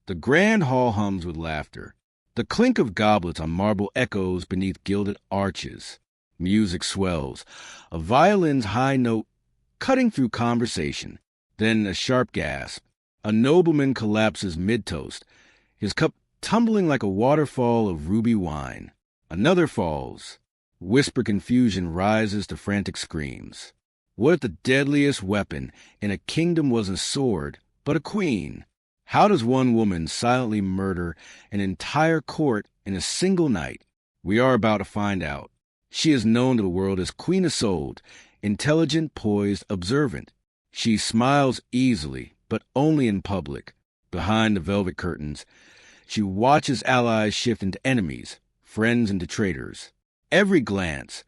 The grand hall hums with laughter. The clink of goblets on marble echoes beneath gilded arches. Music swells, a violin's high note cutting through conversation. Then a sharp gasp. A nobleman collapses mid-toast, his cup tumbling like a waterfall of ruby wine. Another falls. Whisper confusion rises to frantic screams. What if the deadliest weapon in a kingdom wasn't a sword, but a queen? How does one woman silently murder an entire court in a single night? We are about to find out. She is known to the world as Queen Isolde, intelligent, poised, observant. She smiles easily, but only in public. Behind the velvet curtains, she watches allies shift into enemies, friends into traitors. Every glance,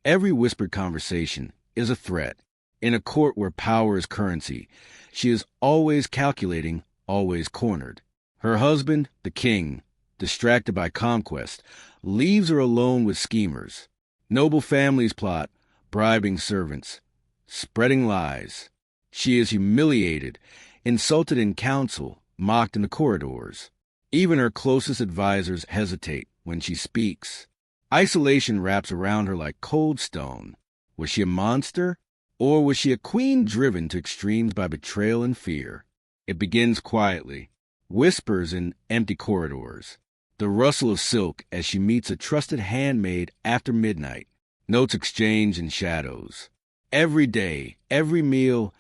every whispered conversation is a threat. In a court where power is currency, she is always calculating, always cornered. Her husband, the king, distracted by conquest, leaves her alone with schemers. Noble families plot, bribing servants, spreading lies. She is humiliated, insulted in council, mocked in the corridors. Even her closest advisors hesitate when she speaks. Isolation wraps around her like cold stone. Was she a monster? Or was she a queen driven to extremes by betrayal and fear? It begins quietly. Whispers in empty corridors. The rustle of silk as she meets a trusted handmaid after midnight. Notes exchanged in shadows. Every day, every meal,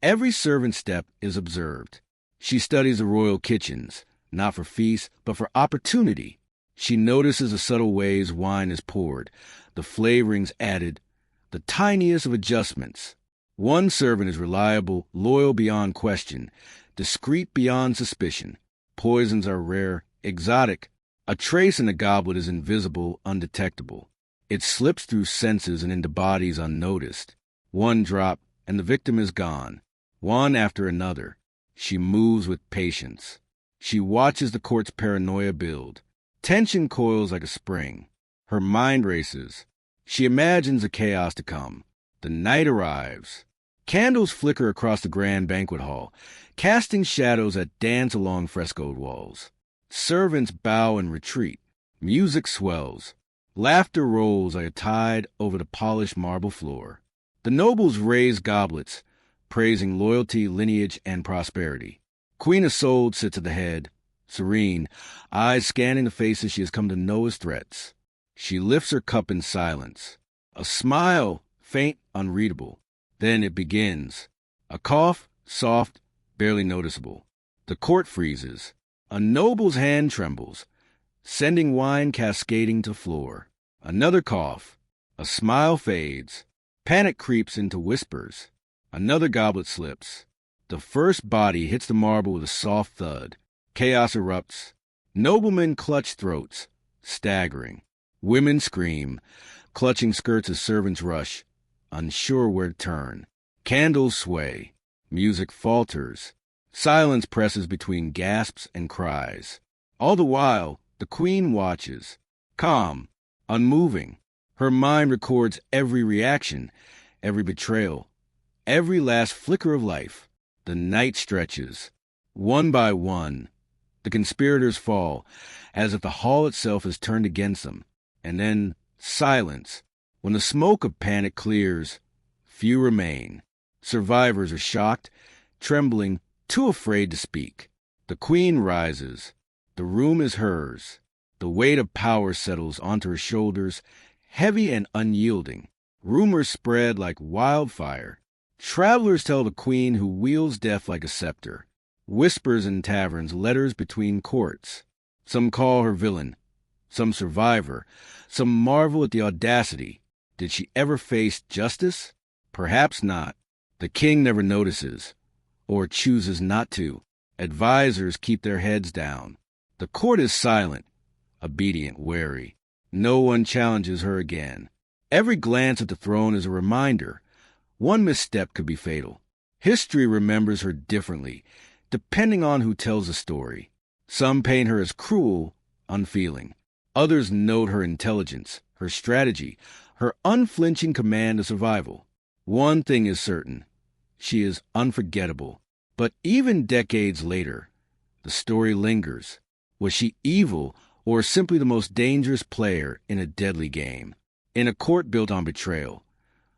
every servant step is observed. She studies the royal kitchens, not for feasts, but for opportunity. She notices the subtle ways wine is poured, the flavorings added, the tiniest of adjustments. One servant is reliable, loyal beyond question, discreet beyond suspicion. Poisons are rare, exotic. A trace in a goblet is invisible, undetectable. It slips through senses and into bodies unnoticed. One drop, and the victim is gone. One after another. She moves with patience. She watches the court's paranoia build. Tension coils like a spring. Her mind races. She imagines the chaos to come. The night arrives. Candles flicker across the grand banquet hall, casting shadows that dance along frescoed walls. Servants bow and retreat. Music swells. Laughter rolls like a tide over the polished marble floor. The nobles raise goblets, praising loyalty, lineage, and prosperity. Queen Isolde sits at the head, serene, eyes scanning the faces she has come to know as threats. She lifts her cup in silence. A smile, faint, unreadable. Then it begins. A cough, soft, barely noticeable. The court freezes. A noble's hand trembles, sending wine cascading to floor. Another cough. A smile fades. Panic creeps into whispers. Another goblet slips. The first body hits the marble with a soft thud. Chaos erupts. Noblemen clutch throats, staggering. Women scream, clutching skirts as servants rush, unsure where to turn. Candles sway. Music falters. Silence presses between gasps and cries. All the while, the queen watches, calm, unmoving. Her mind records every reaction, every betrayal, every last flicker of life. The night stretches. One by one, the conspirators fall, as if the hall itself has turned against them. And then silence. When the smoke of panic clears, few remain. Survivors are shocked, trembling, too afraid to speak. The queen rises. The room is hers. The weight of power settles onto her shoulders, heavy and unyielding. Rumors spread like wildfire. Travelers tell the queen who wields death like a scepter. Whispers in taverns, letters between courts. Some call her villain, some survivor, some marvel at the audacity. Did she ever face justice? Perhaps not. The king never notices, or chooses not to. Advisors keep their heads down. The court is silent, obedient, wary. No one challenges her again. Every glance at the throne is a reminder. One misstep could be fatal. History remembers her differently, depending on who tells the story. Some paint her as cruel, unfeeling. Others note her intelligence, her strategy, her unflinching command of survival. One thing is certain. She is unforgettable. But even decades later, The story lingers. Was she evil or simply the most dangerous player in a deadly game? In a court built on betrayal,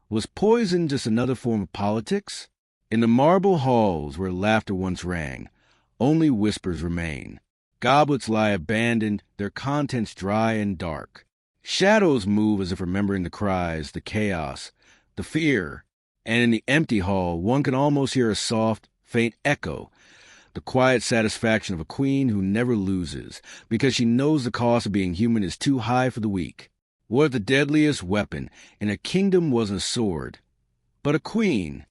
was poison just another form of politics? In the marble halls where laughter once rang, only whispers remain. Goblets lie abandoned, their contents dry and dark. Shadows move as if remembering the cries, the chaos, the fear. And in the empty hall, one can almost hear a soft, faint echo, the quiet satisfaction of a queen who never loses, because she knows the cost of being human is too high for the weak. What if the deadliest weapon in a kingdom wasn't a sword, but a queen?